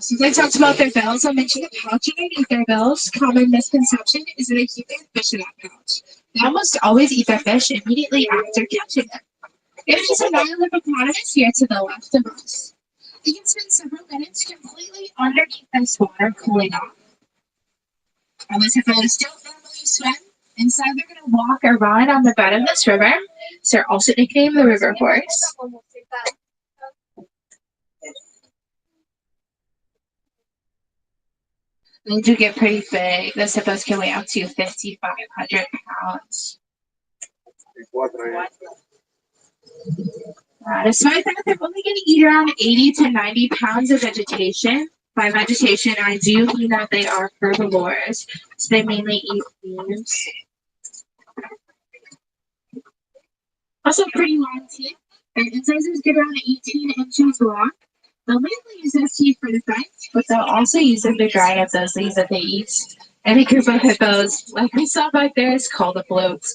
Since I talked about their bells, I'll mention the pouch underneath their bells. Common misconception is that they keep their fish in that pouch. They almost always eat their fish immediately after catching it. There's just a hippopotamus here to the left of us. They can spend several minutes completely underneath this water cooling off. And those hippos don't normally swim. Instead, they're going to walk or run on the bed of this river. So they're also nicknamed the river horse. They do get pretty big. The hippos can weigh up to 5,500 pounds. Despite that, they're only going to eat around 80 to 90 pounds of vegetation. By vegetation, I do mean that they are herbivores, so they mainly eat leaves. Also, pretty long teeth. Their incisors get around 18 inches long. They'll mainly use those teeth for defense, but they'll also use them to grind up those leaves that they eat. Any group of hippos, like we saw back there, is called a float.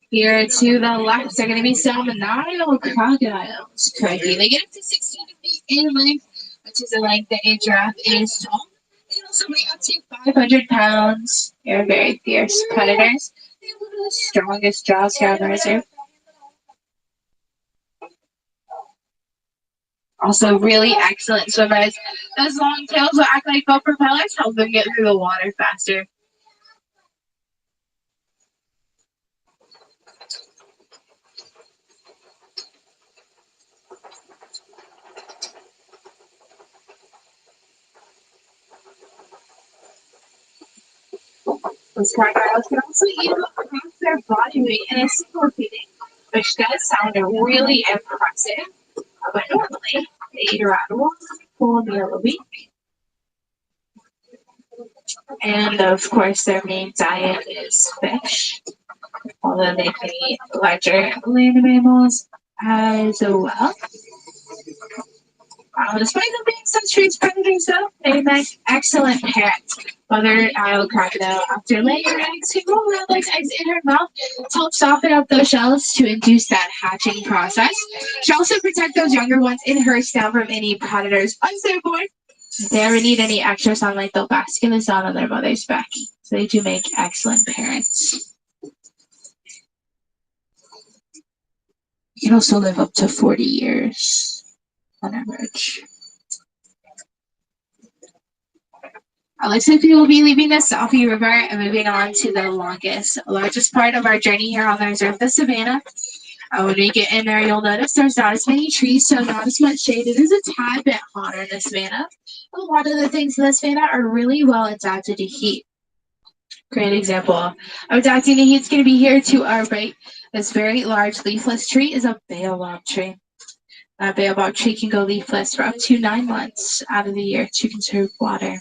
Here to the left are going to be some Nile crocodiles. Crikey, they get up to 16 feet in length, which is the length that a giraffe is tall. They also weigh up to 500 pounds. They're very fierce predators. They have one of the strongest jaws here on the reserve. Also, really excellent swimmers. Those long tails will act like boat propellers, help them get through the water faster. Those crocodiles can also eat across their body weight in a single feeding, which does sound really impressive. But normally, they eat around one full meal a week. And of course, their main diet is fish, although they can eat larger land mammals as well. Despite them being such fierce predators, though, they make excellent parents. Mother Nile crocodile, after laying her eggs, can roll around those eggs in her mouth to help soften up those shells to induce that hatching process. She also protects those younger ones in her snout from any predators once they're born. If they ever need any extra sunlight, they'll bask in the sun on their mother's back. So they do make excellent parents. You can also live up to 40 years on average. Looks like we will be leaving the Salphy River and moving on to the largest part of our journey here on the reserve, the savannah. When we get in there, you'll notice there's not as many trees, so not as much shade. It is a tad bit hotter in the savannah. A lot of the things in the savannah are really well adapted to heat. Great example of adapting to heat is going to be here to our right. This very large leafless tree is a baobab tree. That baobab tree can go leafless for up to 9 months out of the year to conserve water.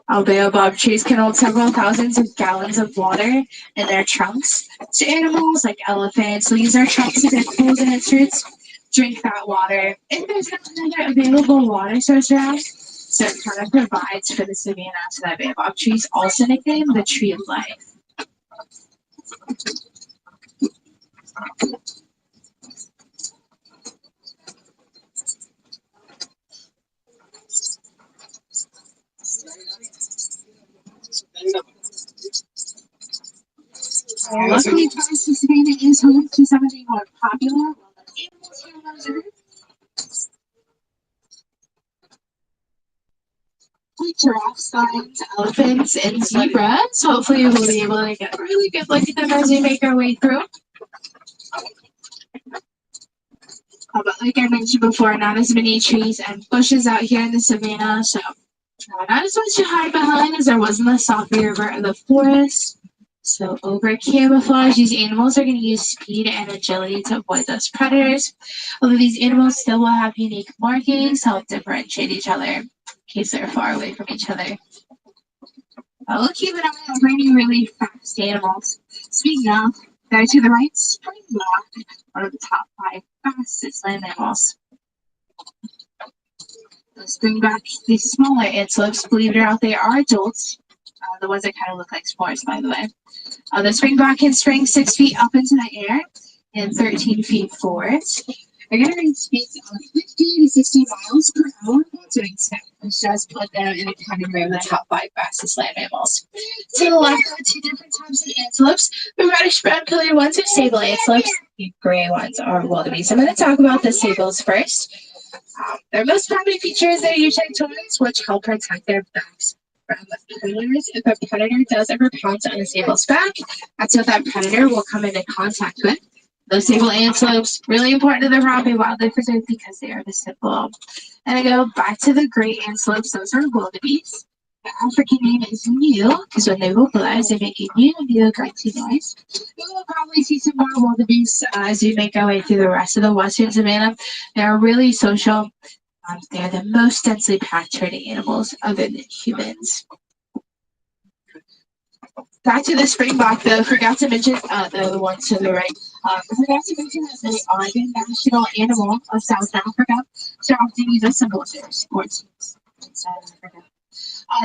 Baobab trees can hold several thousands of gallons of water in their trunks. So animals like elephants will use their trunks to dig holes in its roots, drink that water. If there's not another available water source around, so it kind of provides for the savannah. So that baobab tree is also nicknamed the tree of life. Luckily, the savannah is home to some of the more popular animals here on the reserve. Like giraffes, lions, elephants, and zebras. Hopefully, we'll be able to get a really good look at them as we make our way through. But like I mentioned before, not as many trees and bushes out here in the savannah, so not as much to hide behind as there was in the Salphy River and the forest. So over camouflage, these animals are going to use speed and agility to avoid those predators. Although these animals still will have unique markings to help differentiate each other in case they're far away from each other. We'll keep an eye on any really fast animals. Speaking of, there to the right, springbok, one of the top 5 fastest land mammals. Let's bring back these smaller antelopes. Believe it or not, they are adults. The ones that kind of look like s'mores, by the way. The springbok can spring 6 feet up into the air and 13 feet forward. They're going to reach speeds of 50 to 60 miles per hour while doing so, which does put them in a category of the top 5 fastest land mammals. To the left are 2 different types of antelopes. The reddish brown colored ones are sable antelopes. The gray ones are wildebeest. I'm going to talk about the sables first. Their most prominent feature is their U-shaped horns, which help protect their backs from predators. If a predator does ever pounce on a sable's back, that's what that predator will come into contact with. Those sable antelopes, really important to the Harambe Wildlife Reserve because they are the symbol. And I go back to the great antelopes, those are wildebeest. The African name is new because when they vocalize, they make a new grunty noise. You will probably see some more wildebeest as you make our way through the rest of the western savanna. They are really social. They are the most densely packed herding animals other than humans. Back to the springbok, though, forgot to mention the ones to the right. Forgot to mention that they are the national animal of South Africa, so often used as symbols for sports teams in South Africa.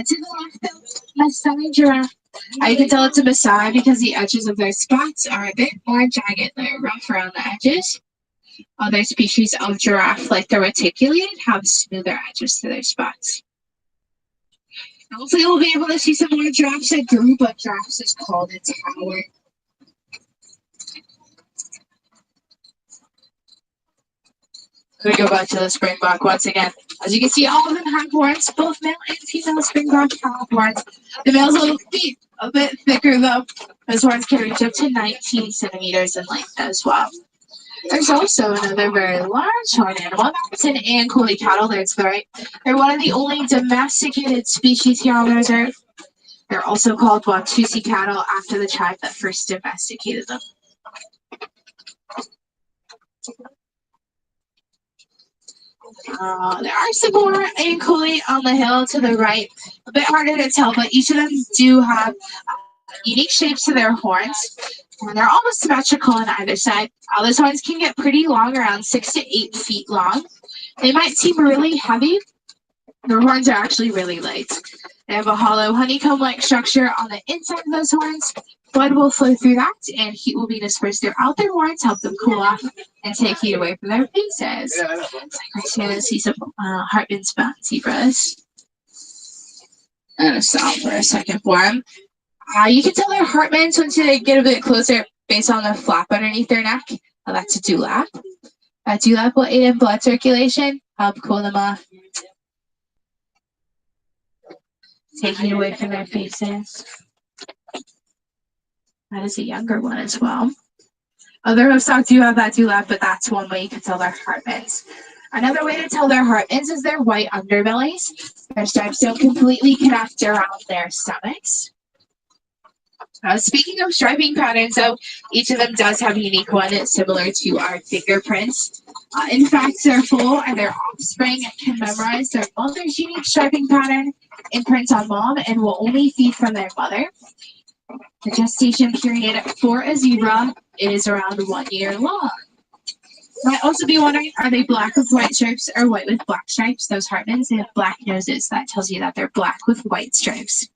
To the left, though, Maasai giraffe. You can tell it's a Maasai because the edges of their spots are a bit more jagged. They're rough around the edges. Other species of giraffe, like the reticulated, have smoother edges to their spots. Hopefully we'll be able to see some more giraffes. A group of giraffes is called a tower. We go back to the springbok once again. As you can see, all of them have horns. Both male and female springbok have horns. The male's a bit thicker though. His horns can reach up to 19 centimeters in length as well. There's also another very large horned animal. That's an Ankole cattle. There to the right. They're one of the only domesticated species here on the reserve. They're also called Watusi cattle after the tribe that first domesticated them. There are some more Ankole on the hill to the right. A bit harder to tell, but each of them do have unique shapes to their horns. And they're almost symmetrical on either side. Those horns can get pretty long, around 6 to 8 feet long. They might seem really heavy. Their horns are actually really light. They have a hollow honeycomb-like structure on the inside of those horns. Blood will flow through that, and heat will be dispersed throughout their horns, help them cool off, and take heat away from their faces. It's like we're going to see some Hartman's mountain zebras. I'm going to stop for a second for them. You can tell they're Hartmans once they get a bit closer based on the flap underneath their neck. That's a dewlap. A dewlap will aid in blood circulation, help cool them off, taking away from their faces. That is a younger one as well. Other hoofstock do have that dewlap, but that's one way you can tell they're Hartmans. Another way to tell they're Hartmans is their white underbellies. Their stripes don't completely connect around their stomachs. Speaking of striping patterns, though, each of them does have a unique one similar to our fingerprints. In fact, their foal and their offspring can memorize their mother's unique striping pattern, imprint on mom, and will only feed from their mother. The gestation period for a zebra is around 1 year long. You might also be wondering, are they black with white stripes or white with black stripes? Those Hartmans, they have black noses. That tells you that they're black with white stripes.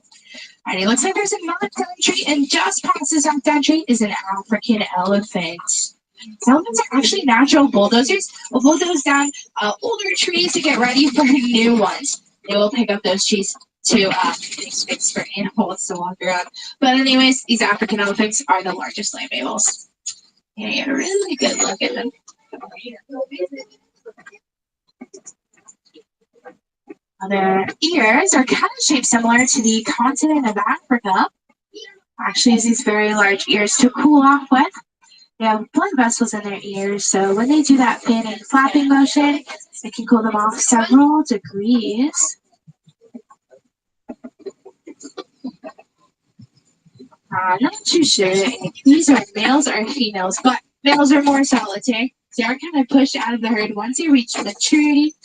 And it looks like there's a knockdown tree, and just past this knockdown tree is an African elephant. Elephants are actually natural bulldozers. Will bulldoze down older trees to get ready for new ones. They will pick up those trees to make space for animals to walk around. But anyways, these African elephants are the largest land mammals. And you get a really good look at them. Their ears are kind of shaped similar to the continent of Africa. Actually, use these very large ears to cool off with. They have blood vessels in their ears, so when they do that fanning flapping motion, it can cool them off several degrees. I'm not too sure if these are males or females, but males are more solitary. They are kind of pushed out of the herd once they reach maturity.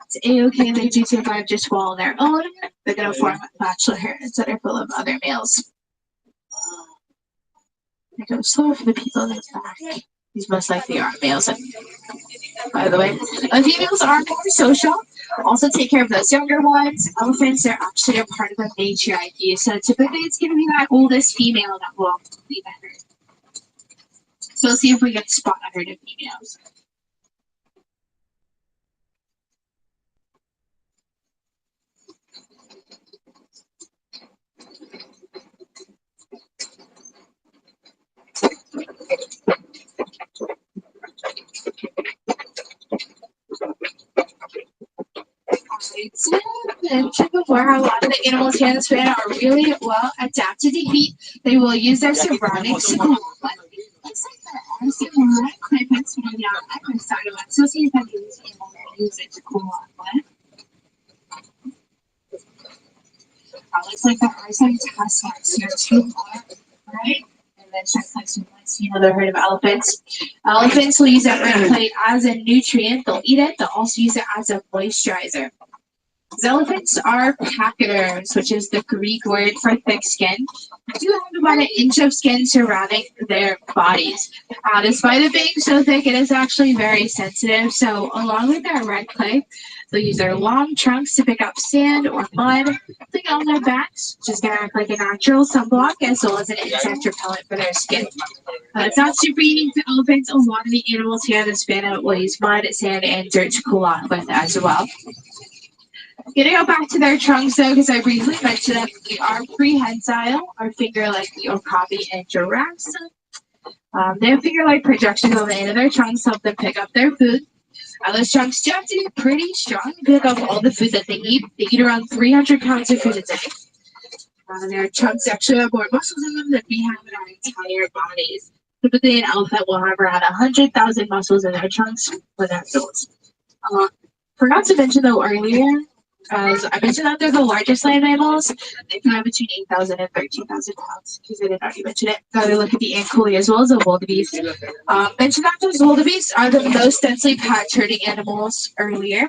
It's a-okay, they do survive just well on their own. They're going to form bachelor herds that are full of other males. I go slower for the people in the back. These most likely are males, by the way. Females are more social. Also take care of those younger ones. Elephants are actually a part of a matriarchy, so typically it's going to be that oldest female that will lead the herd. So let's see if we can spot a herd of females. Mentioned before how a lot of the animals here in the savannah are really well adapted to heat. They will use their surroundings to cool off. Looks like the ice and red clay pits on the other side of it. So see if I can use it to cool off. Looks like the eyesight test marks here too, right? And then check like some points. See another herd of elephants. Elephants will use that red clay as a nutrient. They'll eat it. They'll also use it as a moisturizer. Elephants are pachyderms, which is the Greek word for thick skin. They do have about an inch of skin surrounding their bodies. Despite it being so thick, it is actually very sensitive. So along with their red clay, they'll use their long trunks to pick up sand or mud, putting it on their backs, which is going to act like a natural sunblock, as well as an insect repellent for their skin. It's not super unique to elephants. A lot of the animals here in the savannah will use mud, sand, and dirt to cool off with as well. Gonna go back to their trunks though, because I briefly mentioned that they are prehensile, or finger-like okapi and giraffes. They have finger-like projections on the end of their trunks to help them pick up their food. Those trunks do have to be pretty strong to pick up all the food that they eat. They eat around 300 pounds of food a day. Their trunks actually have more muscles in them than we have in our entire bodies. Typically, an elephant will have around 100,000 muscles in their trunks when they're adults. Forgot to mention though earlier, as I mentioned that they're the largest land mammals. They can have between 8,000 and 13,000 pounds, because I did already mention it. Gotta look at the ankole as well as the wildebeest. Mentioned that those wildebeest are the most densely packed herding animals earlier.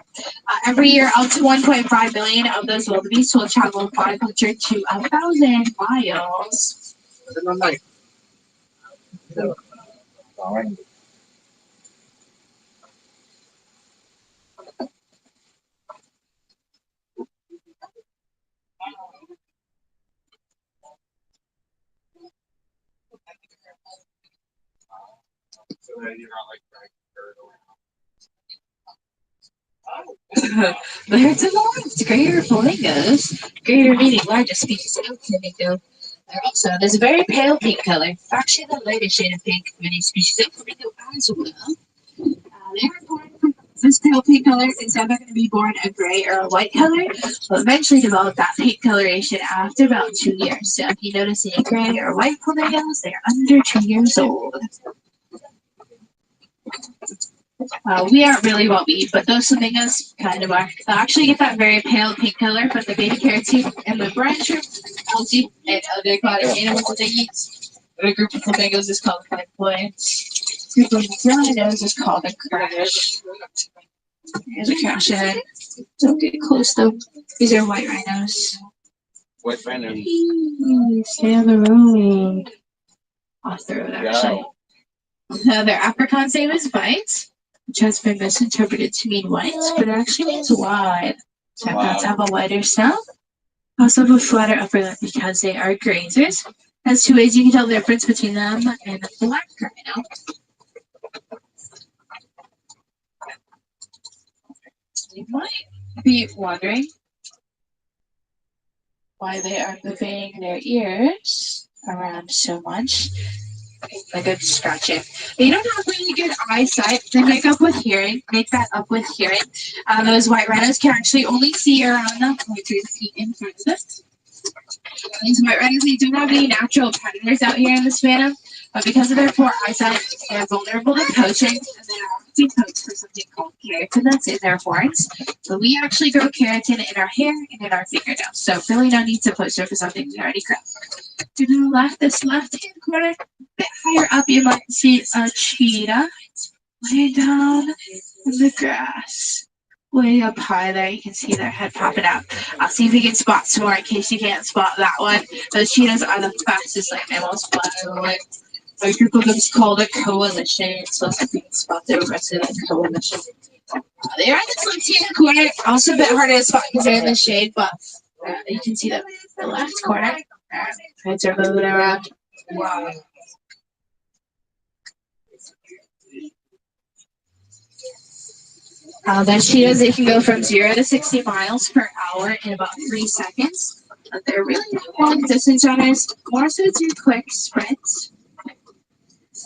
Every year, up to 1.5 million of those wildebeest will travel 500 to 1,000 miles. Birds of the woods, greater flamingos, greater meaning largest species of flamingo. There's a very pale pink color, actually the lightest shade of pink of any species of flamingo as well. They were born from this pale pink color is never going to be born a gray or a white color. Will eventually develop that pink coloration after about 2 years. So if you notice any gray or white flamingos, they're under 2 years old. We aren't really what we eat, but those flamingos kind of are. They'll actually get that very pale pink color, but the beta carotene and the brine shrimp, algae, and other aquatic animals that they eat. A group of flamingos is called a points. A group of rhinos is called a crash. Here's a crash head. Don't get close though. These are white rhinos. White rhinos. Stay on the road. Off the road, actually. Their Afrikaans name is white, which has been misinterpreted to mean white, but it actually means wide. So Afrikaans have a wider snout. Also have a flatter upper lip because they are grazers. There's 2 ways you can tell the difference between them and the black rhino. You might be wondering why they are moving their ears around so much. A good scratching. They don't have really good eyesight. They make that up with hearing. Those white rhinos can actually only see around 3 feet in front of them. These white rhinos, they don't have any natural predators out here in the savannah, but because of their poor eyesight, they're vulnerable to poaching, and they are often poached for something called keratin that's in their horns. So we actually grow keratin in our hair and in our fingernails. So really no need to poach them for something we already grow. To the left, this left-hand corner, a bit higher up, you might see a cheetah laying down in the grass. Way up high there, you can see their head popping out. I'll see if we can spot some more in case you can't spot that one. Those cheetahs are the fastest land mammals, by the way. A group of them is called a coalition. It's supposed to be spot the rest of the coalition. They are in this left-hand corner. Also a bit harder to spot because they're in the shade, but you can see them in the left corner. Heads are moving around. Wow. Their cheetahs, they can go from 0 to 60 miles per hour in about 3 seconds. They're really long distance runners, more so through quick sprints.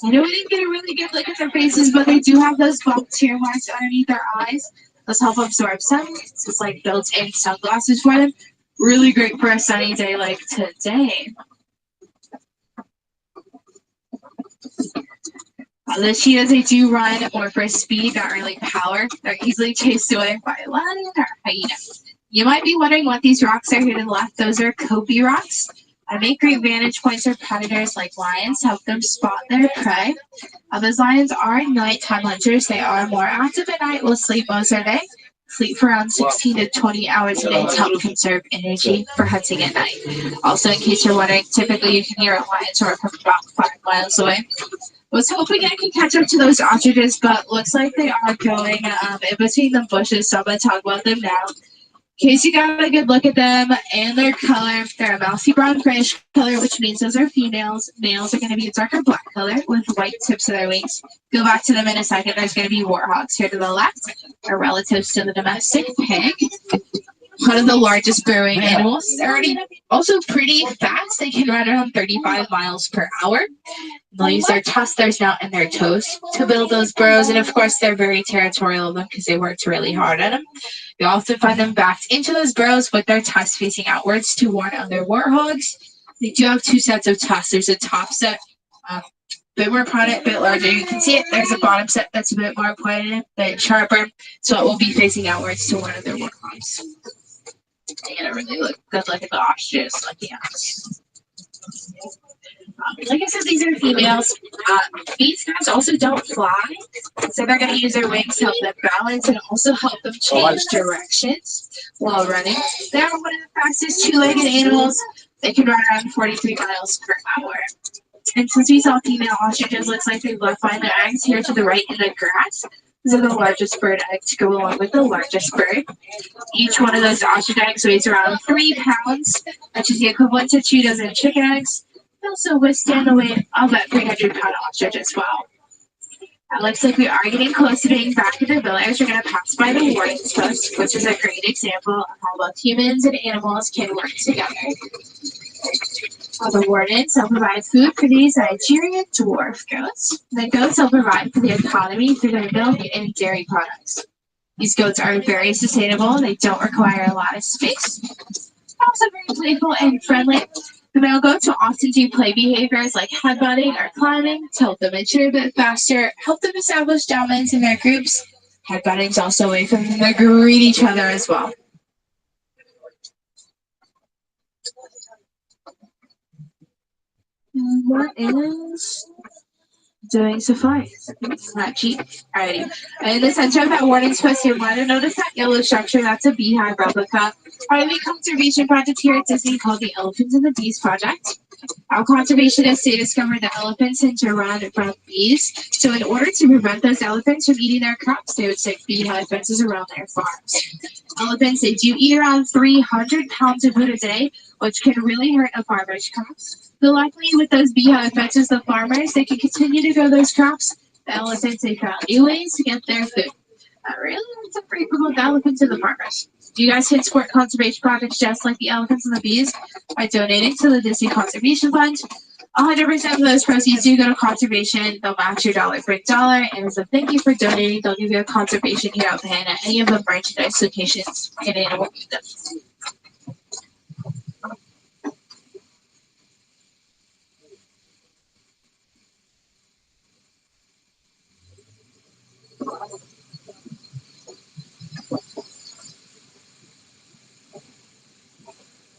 I know we didn't get a really good look at their faces, but they do have those bump tear marks underneath their eyes. Those help absorb sunlight. It's like built-in sunglasses for them. Really great for a sunny day like today. The cheetahs, they do run more for speed, not really power. They're easily chased away by a lion or a hyena. You might be wondering what these rocks are here to the left. Those are Kobe rocks. Make great vantage points for predators like lions, help them spot their prey. Those lions are nighttime hunters. They are more active at night, will sleep most of the day. Sleep for around 16 to 20 hours a day to help conserve energy for hunting at night. Also, in case you're wondering, typically you can hear a lion's roar from about 5 miles away. Was hoping I could catch up to those ostriches, but looks like they are going in between the bushes, so I'm going to talk about them now. In case you got a good look at them and their color, they're a mousy brown grayish color, which means those are females. Males are going to be a darker black color with white tips of their wings. Go back to them in a second. There's going to be warthogs here to the left, are relatives to the domestic pig. One of the largest burrowing animals. They're already also pretty fast. They can run around 35 miles per hour. They'll use their tusks, their snout, and their toes to build those burrows. And of course, they're very territorial of them because they worked really hard at them. You often find them backed into those burrows with their tusks facing outwards to warn other warthogs. They do have 2 sets of tusks. There's a top set, a bit more prominent, a bit larger. You can see it. There's a bottom set that's a bit more pointed, a bit sharper. So it will be facing outwards to warn other warthogs. They get a really good look at the ostriches looking at us. Like I said, these are females. These guys also don't fly, so they're going to use their wings to help them balance and also help them change directions while running. They're one of the fastest 2-legged animals. They can run around 43 miles per hour. And since we saw female ostriches, looks like they've left behind their eggs here to the right in the grass. These are the largest bird eggs to go along with the largest bird. Each one of those ostrich eggs weighs around 3 pounds, which is the equivalent to 2 dozen chicken eggs. They also withstand the weight of a 300-pound ostrich as well. It looks like we are getting close to being back at the village. We're going to pass by the warden's post, which is a great example of how both humans and animals can work together. The wardens will provide food for these Nigerian dwarf goats. The goats will provide for the economy through their milk and dairy products. These goats are very sustainable. They don't require a lot of space. They're also very playful and friendly. The male goats will often do play behaviors like headbutting or climbing to help them mature a bit faster, help them establish dominance in their groups. Headbutting is also a way for them to greet each other as well. What is doing safari? It's not cheap. Alrighty. In the center of that warning's post, you might have noticed that yellow structure. That's a beehive replica. Part of the conservation project here at Disney called the Elephants and the Bees Project. Our conservationists, they discovered that elephants tend to run from bees. So in order to prevent those elephants from eating their crops, they would stick beehive fences around their farms. Elephants, they do eat around 300 pounds of food a day, which can really hurt a farmer's crops. But luckily, with those beehive fences, the farmers, they can continue to grow those crops. The elephants, they found new ways to get their food. Really, it's a free for both the elephants and the farmers. Do you guys can support conservation projects just like the elephants and the bees by donating to the Disney Conservation Fund? 100% of those proceeds do go to conservation. They'll match your dollar for dollar. And as a thank you for donating, they'll give you a conservation hero pen at any of the merchandise locations in Animal Kingdom.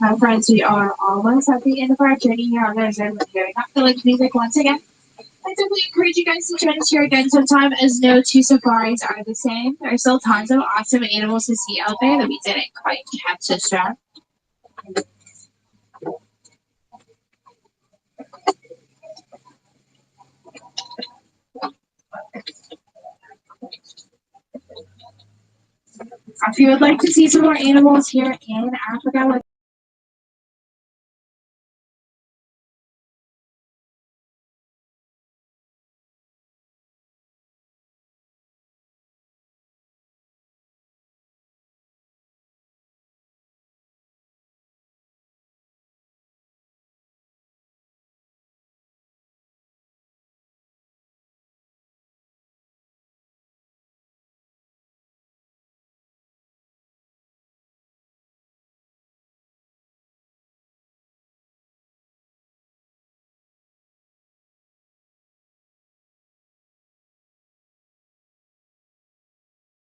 My friends, we are almost at the end of our journey here on the Zoom. Hearing that village music once again. I definitely encourage you guys to join us here again sometime, as no 2 safaris are the same. There are still tons of awesome animals to see out there that we didn't quite catch this time. If you would like to see some more animals here in Africa,